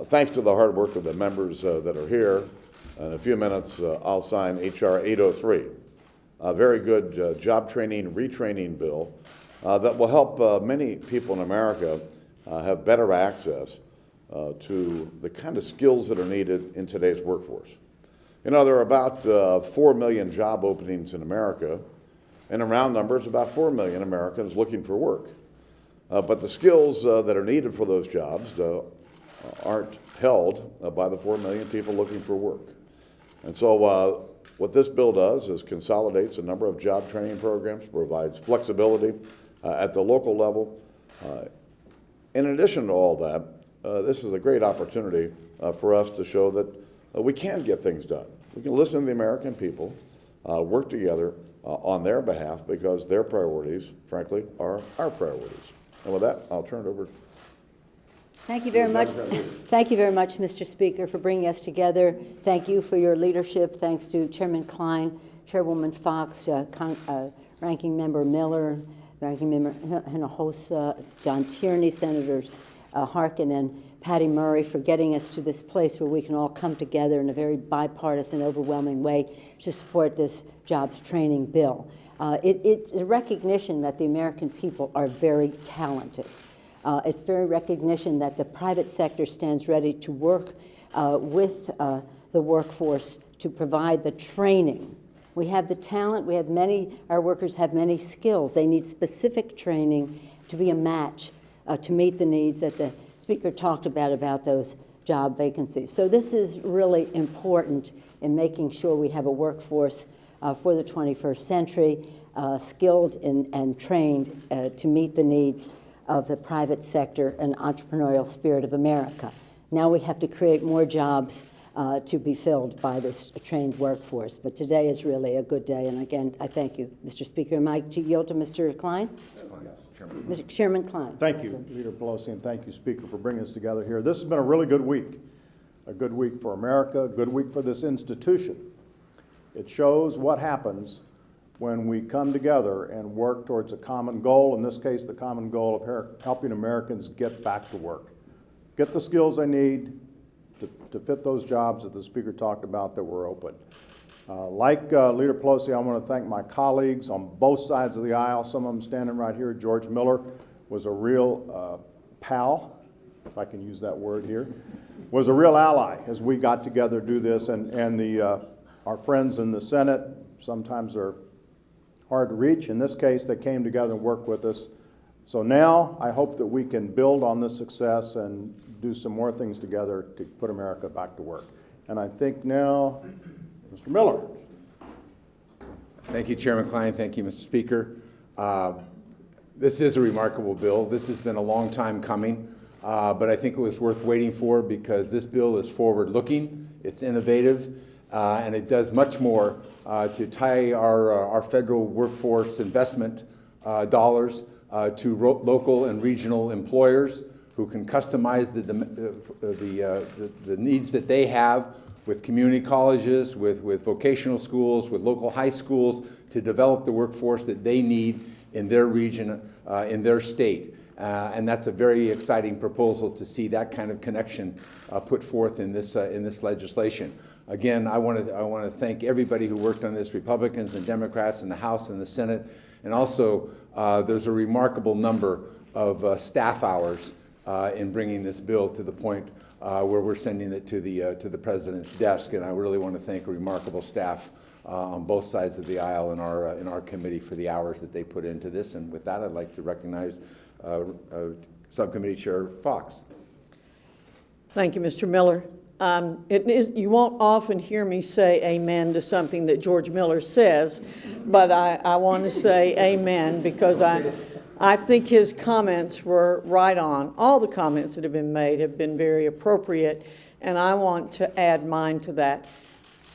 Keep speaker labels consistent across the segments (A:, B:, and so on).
A: Thanks to the hard work of the members that are here, in a few minutes I'll sign H.R. 803, a very good job training, retraining bill that will help many people in America have better access to the kind of skills that are needed in today's workforce. You know, there are about 4 million job openings in America, and in round numbers, about 4 million Americans looking for work. But the skills that are needed for those jobs aren't held by the 4 million people looking for work. And so what this bill does is consolidates a number of job training programs, provides flexibility at the local level. In addition to all that, this is a great opportunity for us to show that we can get things done. We can listen to the American people, work together on their behalf, because their priorities, frankly, are our priorities. And with that, I'll turn it over.
B: Thank you very much. Thank you very much, Mr. Speaker, for bringing us together. Thank you for your leadership. Thanks to Chairman Klein, Chairwoman Fox, Ranking Member Miller, Ranking Member Hinojosa, John Tierney, Senators Harkin and Patty Murray for getting us to this place where we can all come together in a very bipartisan, overwhelming way to support this jobs training bill. It's a recognition that the American people are very talented. It's very recognition that the private sector stands ready to work with the workforce to provide the training. We have the talent, our workers have many skills. They need specific training to be a match to meet the needs that the Speaker talked about those job vacancies. So this is really important in making sure we have a workforce for the 21st century, skilled and trained to meet the needs of the private sector and entrepreneurial spirit of America. Now we have to create more jobs to be filled by this trained workforce. But today is really a good day, and again, I thank you, Mr. Speaker. Am I to yield to Mr. Klein? Mr. Chairman Klein.
C: Thank you, Leader Pelosi, and thank you, Speaker, for bringing us together here. This has been a really good week. A good week for America, a good week for this institution. It shows what happens when we come together and work towards a common goal, in this case, the common goal of helping Americans get back to work. Get the skills they need to fit those jobs that the Speaker talked about that were open. Like Leader Pelosi, I want to thank my colleagues on both sides of the aisle. Some of them standing right here. George Miller was a real pal, if I can use that word here, was a real ally as we got together to do this, and our friends in the Senate sometimes are hard to reach. In this case, they came together and worked with us. So now I hope that we can build on this success and do some more things together to put America back to work. And I think now, Mr. Miller.
D: Thank you, Chairman Klein. Thank you, Mr. Speaker. This is a remarkable bill. This has been a long time coming, but I think it was worth waiting for, because this bill is forward-looking, it's innovative, and it does much more to tie our federal workforce investment dollars to local and regional employers who can customize the needs that they have with community colleges, with vocational schools, with local high schools, to develop the workforce that they need in their region, in their state. And that's a very exciting proposal to see that kind of connection put forth in this legislation. Again, I want to thank everybody who worked on this, Republicans and Democrats in the House and the Senate. And also, there's a remarkable number of staff hours in bringing this bill to the point where we're sending it to the President's desk. And I really want to thank a remarkable staff on both sides of the aisle in our committee for the hours that they put into this. And with that, I'd like to recognize Subcommittee Chair Fox.
E: Thank you, Mr. Miller. You won't often hear me say amen to something that George Miller says, but I want to say amen, because I think his comments were right on. All the comments that have been made have been very appropriate, and I want to add mine to that.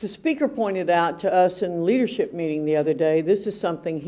E: The Speaker pointed out to us in the leadership meeting the other day, this is something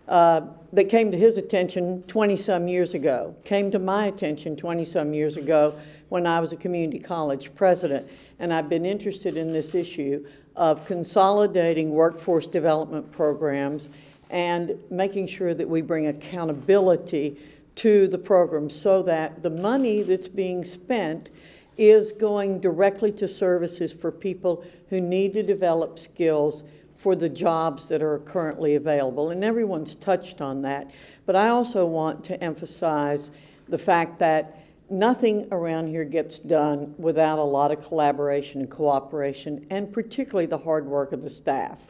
E: that came to his attention 20-some years ago, came to my attention 20-some years ago when I was a community college president. And I've been interested in this issue of consolidating workforce development programs and making sure that we bring accountability to the program so that the money that's being spent is going directly to services for people who need to develop skills for the jobs that are currently available. And everyone's touched on that. But I also want to emphasize the fact that nothing around here gets done without a lot of collaboration and cooperation, and particularly the hard work of the staff.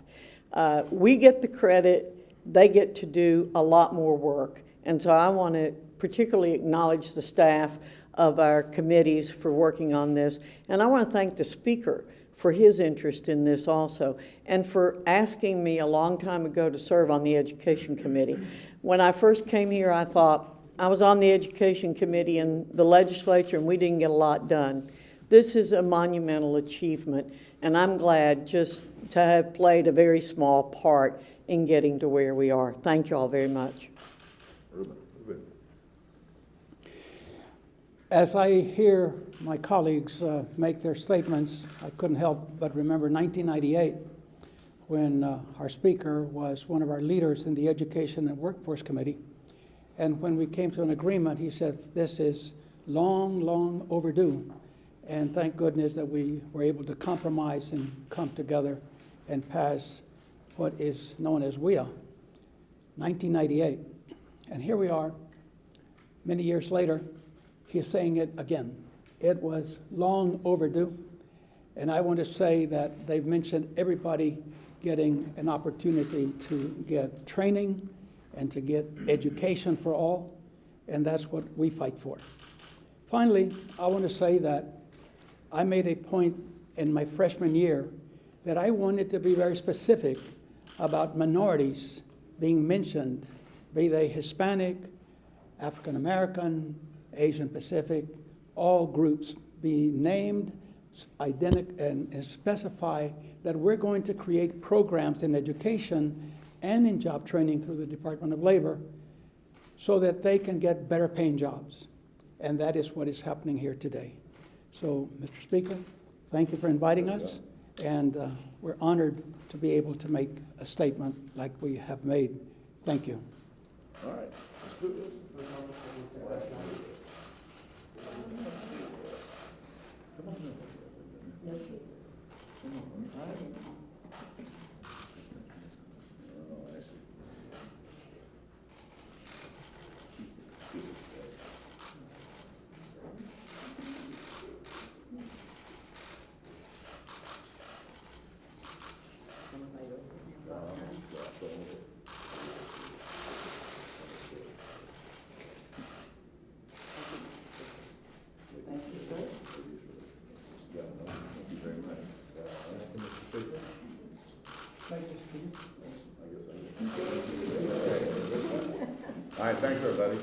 E: We get the credit, they get to do a lot more work. And so I want to particularly acknowledge the staff of our committees for working on this. And I want to thank the speaker for his interest in this also, and for asking me a long time ago to serve on the Education Committee. When I first came here, I thought, I was on the Education Committee in the legislature and we didn't get a lot done. This is a monumental achievement, and I'm glad just to have played a very small part in getting to where we are. Thank you all very much.
F: As I hear my colleagues make their statements, I couldn't help but remember 1998, when our speaker was one of our leaders in the Education and Workforce Committee. And when we came to an agreement, he said, this is long, long overdue. And thank goodness that we were able to compromise and come together and pass what is known as WIA, 1998. And here we are, many years later, he's saying it again. It was long overdue. And I want to say that they've mentioned everybody getting an opportunity to get training and to get education for all, and that's what we fight for. Finally, I want to say that I made a point in my freshman year that I wanted to be very specific about minorities being mentioned, be they Hispanic, African American, Asian Pacific, all groups be named, and specify that we're going to create programs in education and in job training through the Department of Labor so that they can get better paying jobs. And that is what is happening here today. So, Mr. Speaker, thank you for inviting us, and we're honored to be able to make a statement like we have made. Thank you.
A: All right. Let's do this. All right, thanks, everybody.